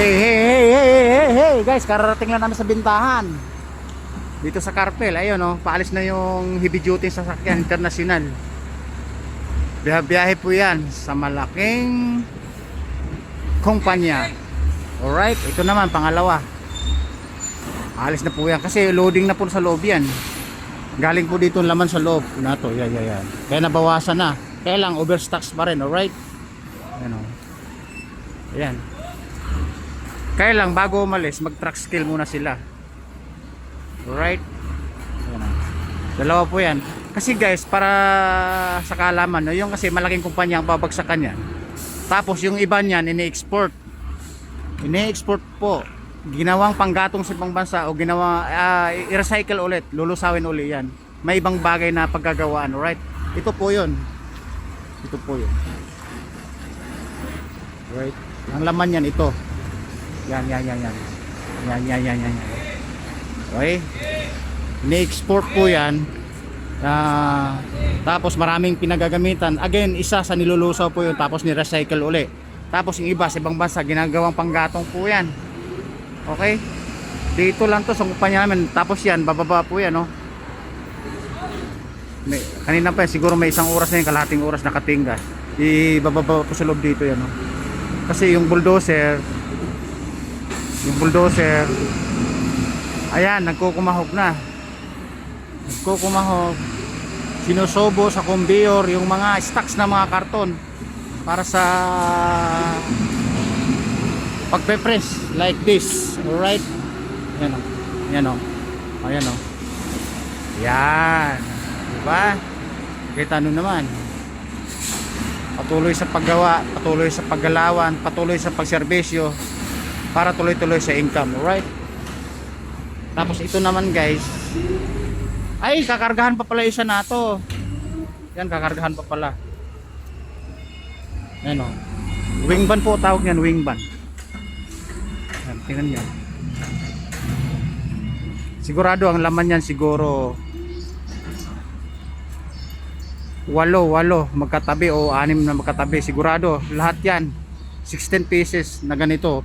Hey guys, kararating lang namin sa bintahan dito sa Carpel. Ayun paalis na yung heavy duty sasakyan international. Biyahe po yan sa malaking kumpanya. Alright, ito naman pangalawa. Alis na po yan kasi loading na po sa loob yan. Galing po dito laman sa loob na to. Yan. Kaya nabawasan na. Kaya lang overstocks pa rin. Alright. Ayan. Kaya lang bago umalis mag truck skill muna sila. Alright. Dalawa po yan. Kasi guys, para sa kaalaman, yung kasi malaking kumpanya ang babagsakan yan. Tapos yung iba niyan ini-export. Ini-export po. Ginawang panggatong sa ibang bansa o ginawa i-recycle ulit, lulusawin uli yan. May ibang bagay na paggagawaan, alright? Ito po 'yon. Right? Ang laman yan ito. Yan. Okay? Ni-export po yan. Tapos maraming pinagagamitan. Again, isa sa nilulusaw po yun. Tapos ni-recycle uli. Tapos yung iba sa ibang bansa, ginagawang panggatong po yan. Okay? Dito lang to sa kumpanya namin. Tapos yan, bababa po yan, kanina pa yan, siguro may isang oras na yung kalahating oras nakatingga. Ibababa po sa loob dito yan, Kasi yung bulldozer, ayan, nagkukumahog na. Sinusobo sa conveyor yung mga stocks na mga karton para sa pagpe-press like this. Alright. Ayan o. Yan. Diba? Kita nyo naman. Patuloy sa paggawa, patuloy sa paggalawan, patuloy sa pagserbisyo para tuloy-tuloy sa income. Alright. Tapos ito naman guys, ay kakargahan pa pala isa na to. Yan, kakargahan pa pala. Ayan o. Wingban po tawag yan, wingban. Yan, tingnan nyo. Sigurado ang laman yan siguro 8 magkatabi o 6 na magkatabi. Sigurado lahat yan 16 pieces na ganito.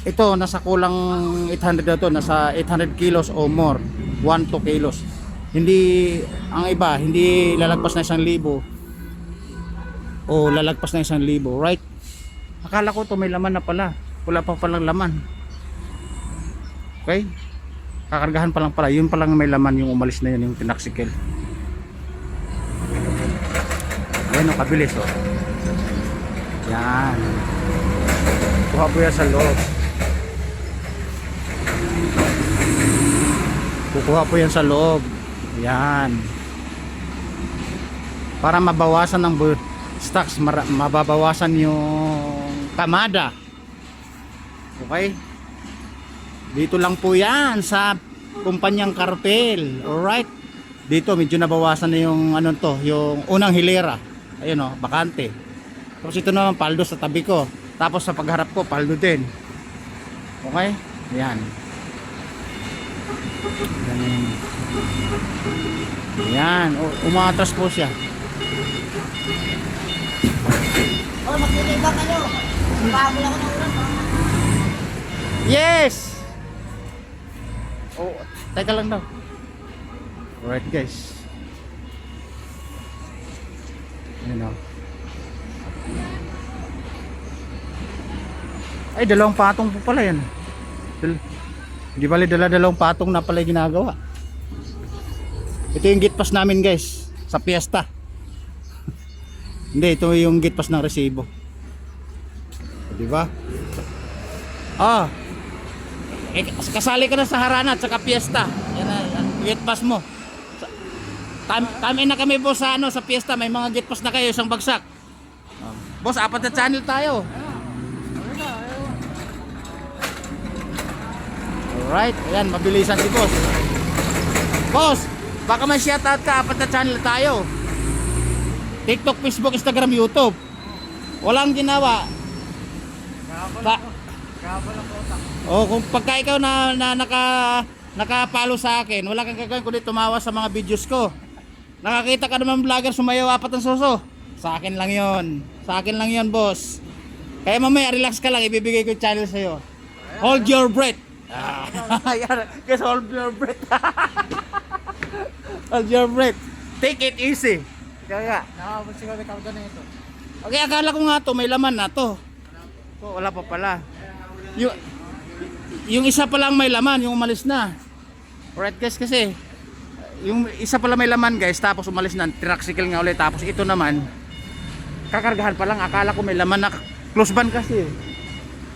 Ito nasa kulang 800 na to, nasa 800 kilos o more, 1-2 kilos. Hindi, ang iba hindi lalagpas na 1,000 o lalagpas na 1,000, right? Akala ko to may laman na pala, wala pa palang laman. Okay, kakargahan pa lang pala, yun pa lang may laman, yung umalis na yun, yung tinaksikil. Yan o, kabilis o. Yan, kuha po yan sa loob. Kukuha po yan sa loob. Yan, para mabawasan ng stocks, mababawasan yung kamada. Okay, dito lang po yan sa kumpanyang Carpel. Alright, dito medyo nabawasan na yung yung unang hilera. Ayun bakante. Tapos ito naman paldo sa tabi ko. Tapos sa pagharap ko paldo din. Okay, yan. Yan, umatras po siya. Magkikita kayo. Pahabol ako ng ulan. Yes! Teka lang daw. Alright guys. Ay, dalawang patong po pala yan. Di bali dalawang patong na pala ginagawa. Ito yung gate pass namin guys sa piyesta. Hindi, ito yung gate pass ng resibo. Di ba? Kasali ka na sa harana at sa piyesta. Yan ang gate pass mo. Kami na kami boss sa sa piyesta, may mga gate pass na kayo, isang bagsak. Boss, 4 na channel tayo. Alright, ayan, mabilisan si boss. Boss, baka may shoutout ka, 4 na channel tayo. TikTok, Facebook, Instagram, YouTube. Walang ginawa. Kung pagka ikaw na nakapalo sa akin, wala kang gagawin kundi tumawa sa mga videos ko. Nakakita ka naman vlogger sumayaw 4 ang suso. Sa akin lang yon, boss. Kaya mamaya relax ka lang, ibibigay ko yung channel sa'yo. Hold your breath. Yan, guys, hold your breath. Hold your breath. Take it easy. Kaya. Nakapagsigaw na kaudan na ito. Okay, akala ko nga to, may laman na to. So, wala pa pala. Yung isa pa lang may laman, yung umalis na. Alright guys, kasi yung isa pala may laman guys, tapos umalis na, tricycle nga ulit. Tapos ito naman, kakargahan pa lang, akala ko may laman na. Close ban kasi.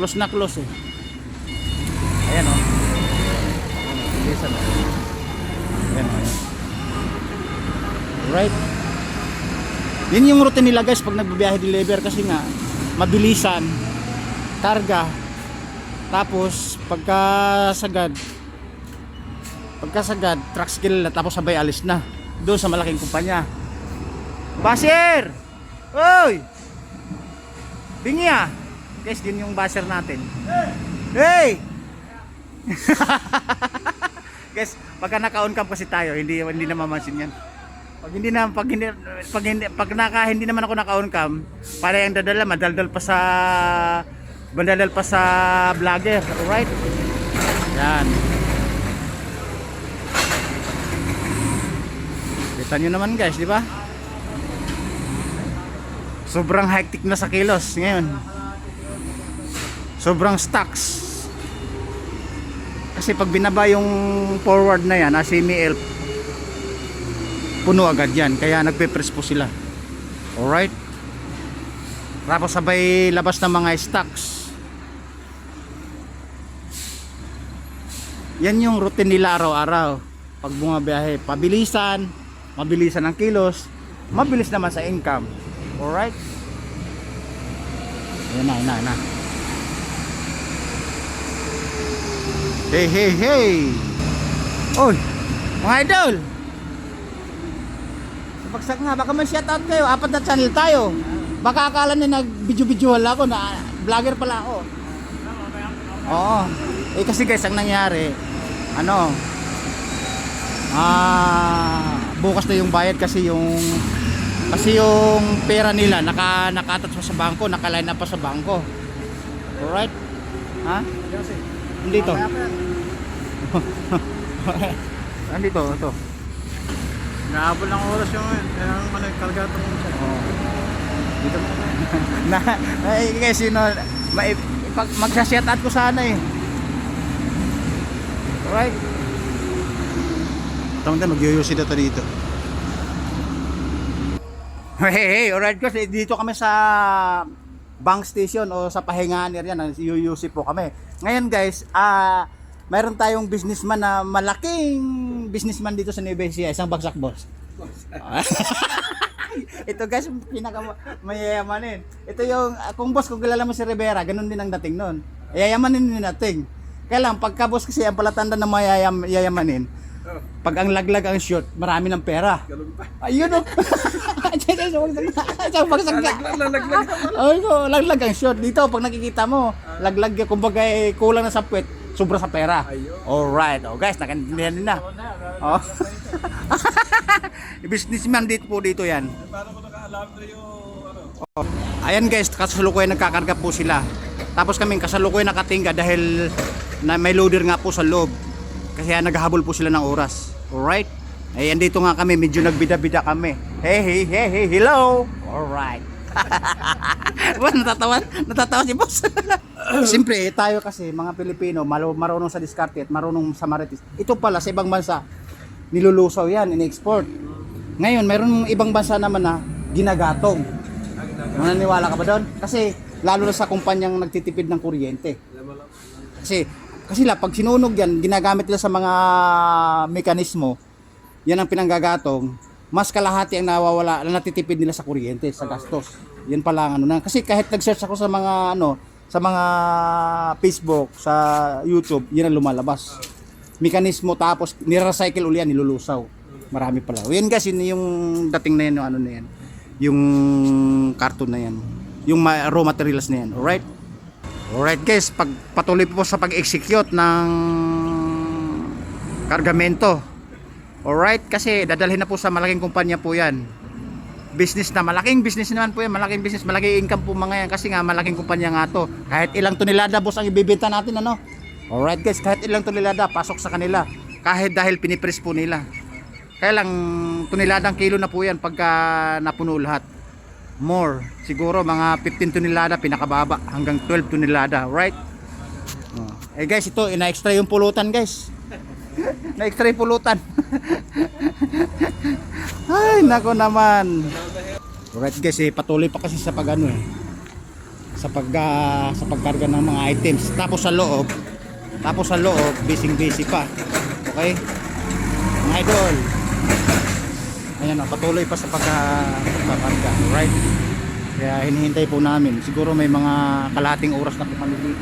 Close na close eh. Ayan o. Bilisan o. Ayan o. Alright. Yun yung routine nila guys pag nagbabiyahe deliver kasi nga mabilisan, karga, tapos pagkasagad truck skill na, tapos sabay alis na doon sa malaking kumpanya. Basher! Oy! Bingi ah! Guys, yun yung basher natin. Hey! Guys, pagka naka-on cam kasi tayo, hindi na mamansin yan. Pag hindi naman ako naka-on cam, para yung dadala madaldal pa sa vlogger, alright? Yan. Kita nyo naman guys, di ba? Sobrang hectic na sa kilos ngayon. Sobrang stocks. Kasi pag binaba yung forward na yan, semi-elf, puno agad yan, kaya nagpe-press po sila. Alright. Tapos sabay labas ng mga stocks. Yan yung routine nila araw-araw. Pag bumabiyahe, mabilisan ang kilos, mabilis naman sa income. Alright. Yan na. Hey. Oy, mga idol. Bagsak nga, baka may shoutout kayo. 4 na channel tayo. Baka akala na nag-video-video ako na vlogger pala ako. Oo. Eh kasi guys, ang nangyari, bukas na yung bayad kasi yung pera nila naka-attach pa sa bangko, naka-line up pa sa bangko. Alright? Ha? Nandito. Nandito, ito. Naabol ng oras yung kaya karga itong Dito. Guys, magsha-shout out ko sana eh. Alright. Tama mag-yoyosi dito dito. Hey, alright guys, dito kami sa bank station o sa pahingaan area, yoyosi po kami. Ngayon guys, mayroon tayong businessman na malaking businessman dito sa Nueva Ecija, isang bagsak boss. Ito guys, pinaka-mayayamanin. Ito yung, kung boss, kung kilala mo si Rivera, ganun din ang dating nun. Yayamanin din natin. Kaya lang, pagka boss kasi ang palatanda na mayayamanin, pag ang laglag ang short, marami ng pera. Ayun o. Laglag ang short. Dito, pag nakikita mo, laglag, kumbaga kulang na sa puwet, sobra sa pera. Alright. Oh, guys, nakaintindihan din na. Oh. Businessman dito yan. Paano ko nakaalam na yung Ayan guys, kasalukuyan nagkakarga po sila. Tapos kaming kasalukuyan nakatingga dahil may loader nga po sa loob. Kasi naghahabol po sila ng oras. Alright? Ay, andito nga kami, medyo nagbida-bida kami. Hey, hello! Alright. Natatawa si boss. Siyempre, tayo kasi, mga Pilipino, marunong sa diskarte at marunong sa marites. Ito pala, sa ibang bansa, nilulusaw yan, in-export. Ngayon, mayroon ibang bansa naman na ginagatong. Mananiwala ka ba doon? Kasi, lalo na sa kumpanyang nagtitipid ng kuryente. Kasi pag sinunog yan, ginagamit nila sa mga mekanismo, yan ang pinanggagatong, mas kalahati ang nawawala, na natitipid nila sa kuryente, sa gastos. Yan pala ang kasi kahit nag-search ako sa mga sa mga Facebook, sa YouTube, yan ang lumalabas. Mekanismo, tapos ni-recycle uli yan, nilulusaw. Marami pala. O yan guys, yun yung dating na yan, yung na yan. Yung carton na yan. Yung raw materials na yan. Alright? Alright guys, patuloy po sa pag-execute ng kargamento. Alright, kasi dadalhin na po sa malaking kumpanya po yan. business na, malaking business naman po yan, malaking business, malaking income po mga yan, kasi nga malaking kumpanya nga to. Kahit ilang tonelada boss ang ibibenta natin, ano? Alright guys, kahit ilang tonelada pasok sa kanila, kahit dahil pinipress po nila. Kaya lang toneladang kilo na po yan pagka napuno lahat. More, siguro mga 15 tonelada pinakababa hanggang 12 tonelada, right? Eh guys, ito ina-extra yung pulutan guys. Na-extra yung pulutan. Ay, nako naman. Alright guys, patuloy pa kasi sa pagano sa pagkarga ng mga items. Tapos sa loob, busy pa. Okay? Mga idol. Ayan o, patuloy pa sa pagkarga. Alright? Kaya hinihintay po namin. Siguro may mga kalahating oras na po kami dito.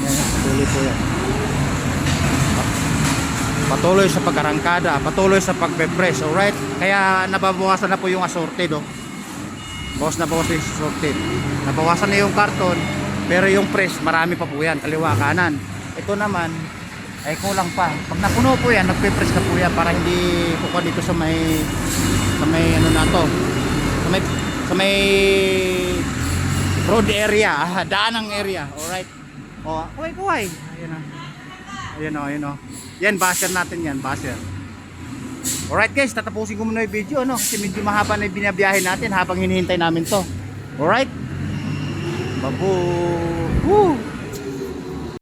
Ayan, patuloy po yan. Patuloy sa pagkarangkada, patuloy sa pagpe-press. Alright? Kaya nababawasan na po yung assorted. Bawas na yung assorted. Nabawasan na yung karton. Pero yung press, marami pa po yan, kaliwa kanan. Ito naman, ay kulang pa. Pag napuno po yan, nagpe-press na po yan para hindi po dito sa may ano na to. Sa may road area, daanang area. Alright. Oh, kuhay. Ayun o. Yan, basher natin yan, basher. Alright guys, tatapusin ko muna yung video, no? Kasi medyo mahaba na yung binabiyahe natin habang hinihintay namin to. Alright? Babu. Woo!